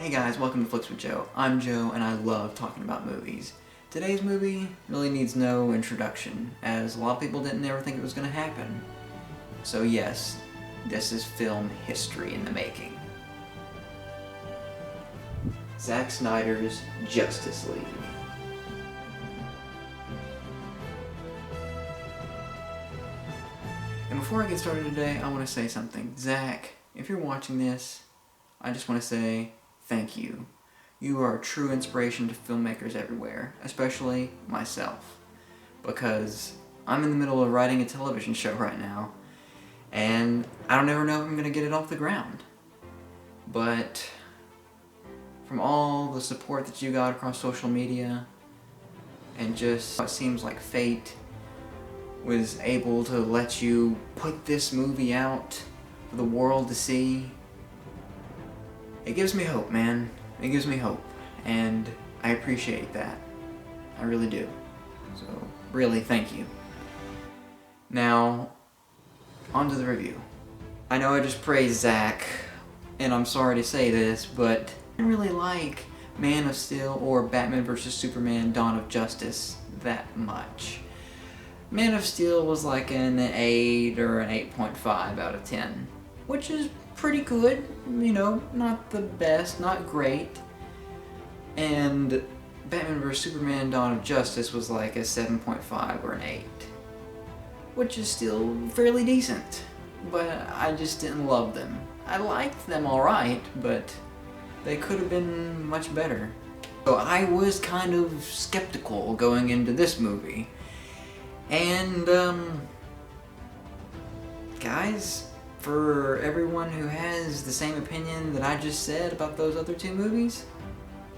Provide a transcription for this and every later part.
Hey guys, welcome to Flicks with Joe. I'm Joe and I love talking about movies. Today's movie really needs no introduction, as a lot of people didn't ever think it was going to happen. So yes, this is film history in the making. Zack Snyder's Justice League. And before I get started today, I want to say something. Zack, if you're watching this, I just want to say thank you. You are a true inspiration to filmmakers everywhere, especially myself, because I'm in the middle of writing a television show right now, and I don't ever know if I'm going to get it off the ground. But from all the support that you got across social media, and just it seems like fate was able to let you put this movie out for the world to see, it gives me hope, man. It gives me hope, and I appreciate that. I really do. So, really, thank you. Now, on to the review. I know I just praised Zack, and I'm sorry to say this, but I didn't really like Man of Steel or Batman vs. Superman Dawn of Justice that much. Man of Steel was like an 8 or an 8.5 out of 10, which is pretty good, you know, not the best, not great. And Batman vs. Superman Dawn of Justice was like a 7.5 or an 8, which is still fairly decent, but I just didn't love them. I liked them alright, but they could have been much better. So I was kind of skeptical going into this movie. And, guys, for everyone who has the same opinion that I just said about those other two movies,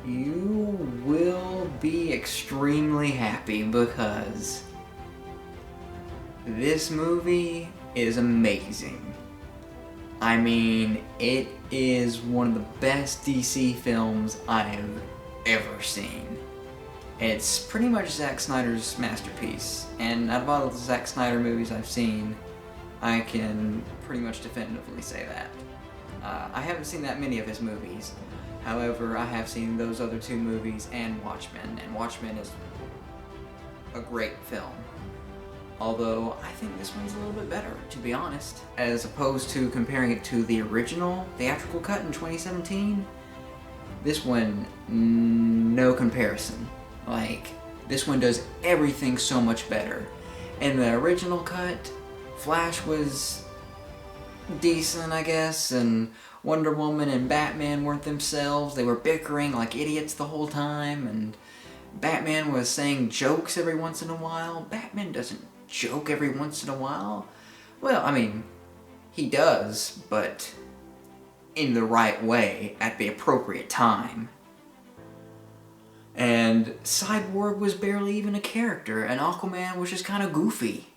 you will be extremely happy because this movie is amazing. I mean, it is one of the best DC films I have ever seen. It's pretty much Zack Snyder's masterpiece, and out of all the Zack Snyder movies I've seen, I can pretty much definitively say that. I haven't seen that many of his movies. However, I have seen those other two movies and Watchmen, and Watchmen is a great film. Although, I think this one's a little bit better, to be honest. As opposed to comparing it to the original theatrical cut in 2017, this one, no comparison. Like, this one does everything so much better. In the original cut, Flash was decent, I guess, and Wonder Woman and Batman weren't themselves. They were bickering like idiots the whole time, and Batman was saying jokes every once in a while. Batman doesn't joke every once in a while. Well, I mean, he does, but in the right way, at the appropriate time. And Cyborg was barely even a character, and Aquaman was just kind of goofy.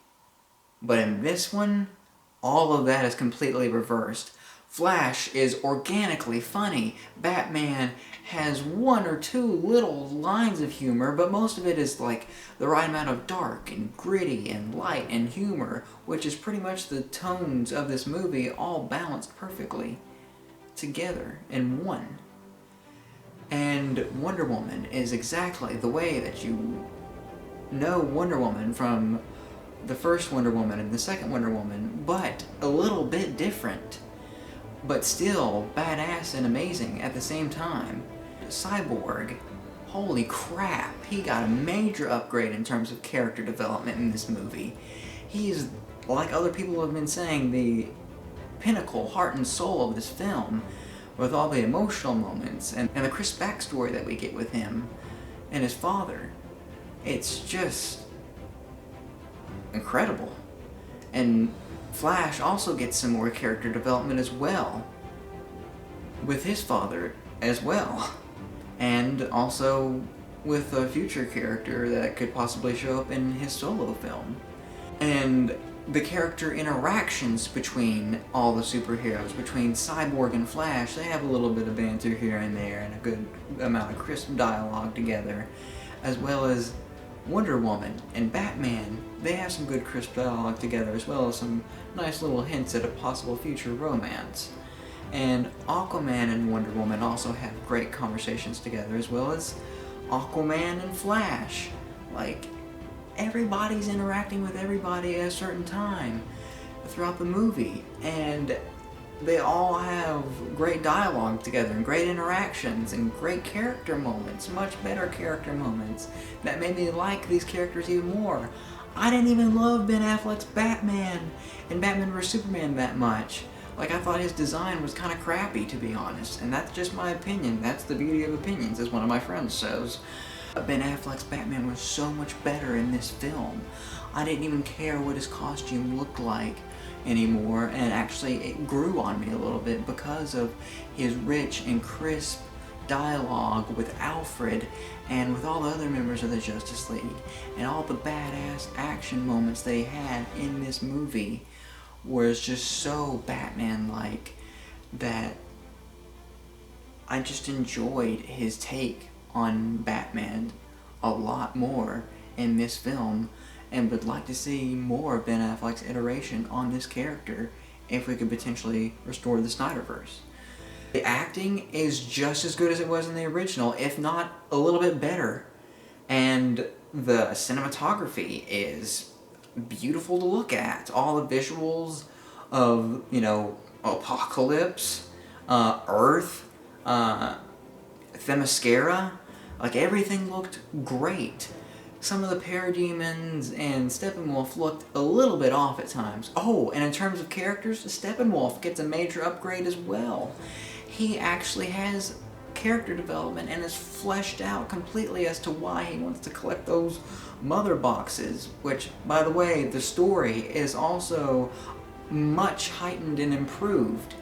But in this one, all of that is completely reversed. Flash is organically funny. Batman has one or two little lines of humor, but most of it is like the right amount of dark and gritty and light and humor, which is pretty much the tones of this movie all balanced perfectly together in one. And Wonder Woman is exactly the way that you know Wonder Woman from the first Wonder Woman and the second Wonder Woman, but a little bit different. But still badass and amazing at the same time. Cyborg, holy crap, he got a major upgrade in terms of character development in this movie. He's, like other people have been saying, the pinnacle, heart and soul of this film, with all the emotional moments and the crisp backstory that we get with him and his father. It's just incredible. And Flash also gets some more character development as well, with his father as well, and also with a future character that could possibly show up in his solo film. And the character interactions between all the superheroes, between Cyborg and Flash, they have a little bit of banter here and there and a good amount of crisp dialogue together, as well as Wonder Woman and Batman. They have some good crisp dialogue together, as well as some nice little hints at a possible future romance. And Aquaman and Wonder Woman also have great conversations together, as well as Aquaman and Flash. Like, everybody's interacting with everybody at a certain time throughout the movie, and they all have great dialogue together and great interactions and great character moments, much better character moments that made me like these characters even more. I didn't even love Ben Affleck's Batman and Batman vs Superman that much. Like, I thought his design was kind of crappy, to be honest, and that's just my opinion. That's the beauty of opinions, as one of my friends says. Ben Affleck's Batman was so much better in this film. I didn't even care what his costume looked like anymore, and actually it grew on me a little bit because of his rich and crisp dialogue with Alfred and with all the other members of the Justice League, and all the badass action moments they had in this movie was just so Batman-like that I just enjoyed his take on Batman a lot more in this film, and would like to see more of Ben Affleck's iteration on this character if we could potentially restore the Snyderverse. The acting is just as good as it was in the original, if not a little bit better, and the cinematography is beautiful to look at. All the visuals of, Apocalypse, Earth, Themyscira, like, everything looked great. Some of the parademons and Steppenwolf looked a little bit off at times. Oh, and in terms of characters, Steppenwolf gets a major upgrade as well. He actually has character development and is fleshed out completely as to why he wants to collect those mother boxes, which, by the way, the story is also much heightened and improved,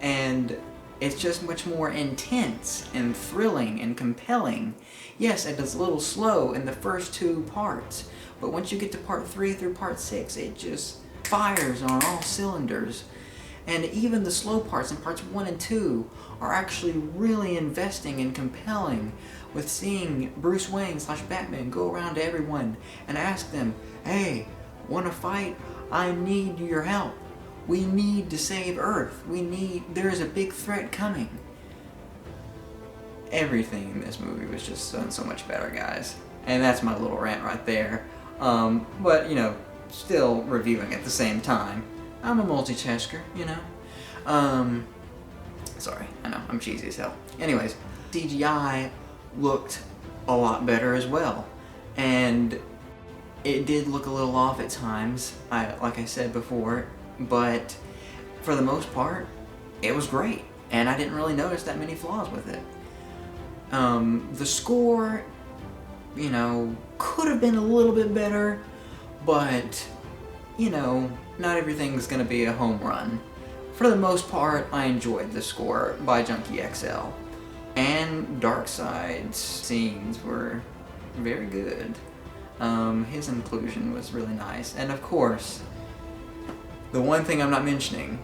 and it's just much more intense and thrilling and compelling. Yes, it is a little slow in the first two parts, but once you get to part 3 through part 6, it just fires on all cylinders. And even the slow parts in parts 1 and 2 are actually really investing and compelling, with seeing Bruce Wayne / Batman go around to everyone and ask them, "Hey, wanna fight? I need your help. We need to save Earth. There is a big threat coming." Everything in this movie was just so much better, guys. And that's my little rant right there. But, still reviewing at the same time. I'm a multitasker, Sorry, I know, I'm cheesy as hell. Anyways, CGI looked a lot better as well. And it did look a little off at times, like I said before, but for the most part, it was great. And I didn't really notice that many flaws with it. The score, could have been a little bit better, but, not everything's gonna be a home run. For the most part, I enjoyed the score by Junkie XL. And Darkseid's scenes were very good. His inclusion was really nice. And of course, the one thing I'm not mentioning,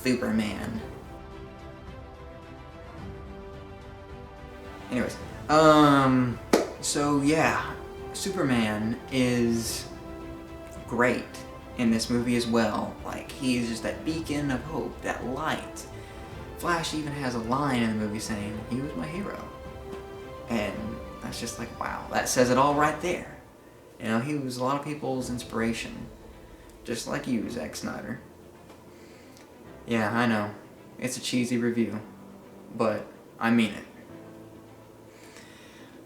Superman. Anyways, so yeah, Superman is great in this movie as well. Like, he's just that beacon of hope, that light. Flash even has a line in the movie saying, "He was my hero." And that's just like, wow, that says it all right there. He was a lot of people's inspiration. Just like you, Zack Snyder. Yeah, I know. It's a cheesy review, but I mean it.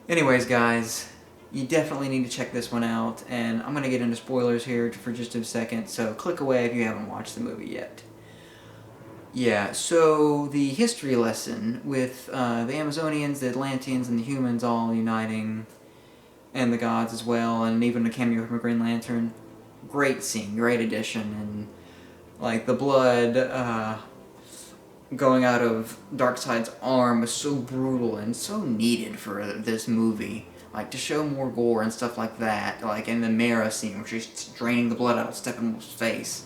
Anyways, guys, you definitely need to check this one out, and I'm going to get into spoilers here for just a second, so click away if you haven't watched the movie yet. Yeah, so the history lesson with the Amazonians, the Atlanteans, and the humans all uniting, and the gods as well, and even a cameo from a Green Lantern. Great scene, great addition, and like the blood going out of Darkseid's arm was so brutal and so needed for this movie. Like, to show more gore and stuff like that, like in the Mara scene where she's draining the blood out of Steppenwolf's face.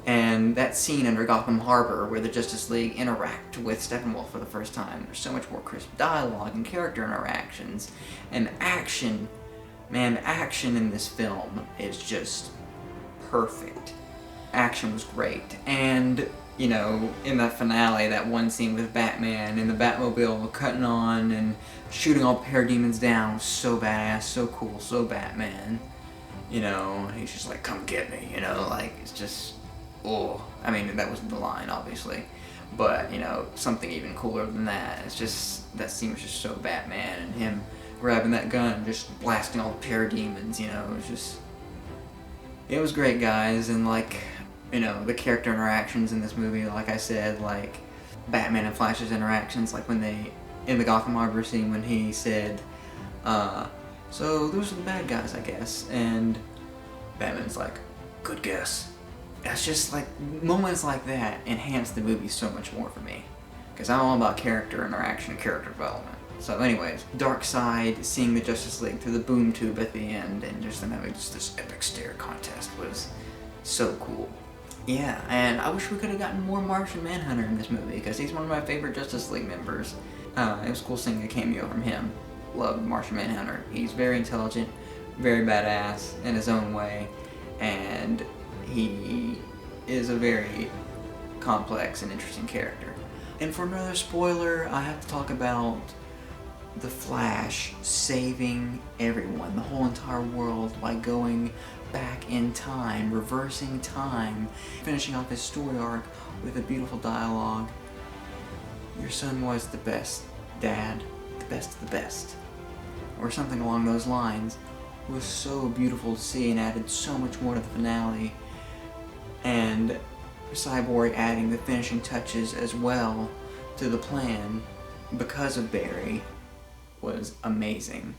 And that scene under Gotham Harbor where the Justice League interact with Steppenwolf for the first time. There's so much more crisp dialogue and character interactions. And action, man, action in this film is just perfect. Action was great. And you know, in that finale, that one scene with Batman in the Batmobile cutting on and shooting all parademons down was so badass, so cool, so Batman. You know, he's just like, come get me, you know, like, it's just, oh. I mean, that wasn't the line, obviously. But, you know, something even cooler than that. It's just, that scene was just so Batman, and him grabbing that gun and just blasting all the parademons, you know, it was just, it was great, guys. And like, you know, the character interactions in this movie, like I said, like Batman and Flash's interactions, like when they, in the Gotham Harbor scene when he said, so those are the bad guys, I guess, and Batman's like, good guess. It's just like, moments like that enhance the movie so much more for me, because I'm all about character interaction and character development. So anyways, Darkseid seeing the Justice League through the boom tube at the end and just them having just this epic stare contest was so cool. Yeah, and I wish we could have gotten more Martian Manhunter in this movie, because he's one of my favorite Justice League members. It was cool seeing a cameo from him. Loved Martian Manhunter. He's very intelligent, very badass in his own way, and he is a very complex and interesting character. And for another spoiler, I have to talk about the Flash saving everyone, the whole entire world, by going back in time, reversing time, finishing off his story arc with a beautiful dialogue. Your son was the best, Dad, the best of the best, or something along those lines. It was so beautiful to see and added so much more to the finale. And Cyborg adding the finishing touches as well to the plan because of Barry was amazing,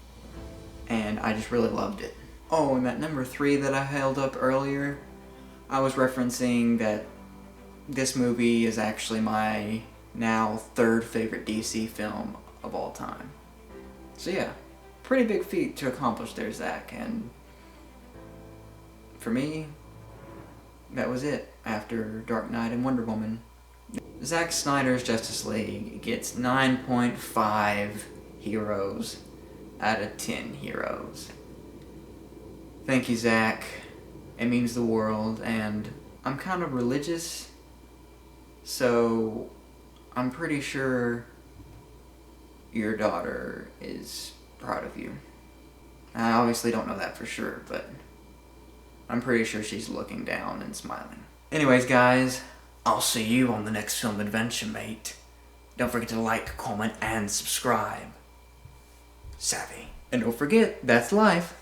and I just really loved it. Oh, and that number 3 that I held up earlier, I was referencing that this movie is actually my now 3rd favorite DC film of all time. So yeah, pretty big feat to accomplish there, Zach, and for me, that was it after Dark Knight and Wonder Woman. Zack Snyder's Justice League gets 9.5 heroes out of 10 heroes. Thank you, Zach. It means the world, and I'm kind of religious, so I'm pretty sure your daughter is proud of you. I obviously don't know that for sure, but I'm pretty sure she's looking down and smiling. Anyways, guys, I'll see you on the next film adventure, mate. Don't forget to like, comment, and subscribe. Savvy. And don't forget, that's life.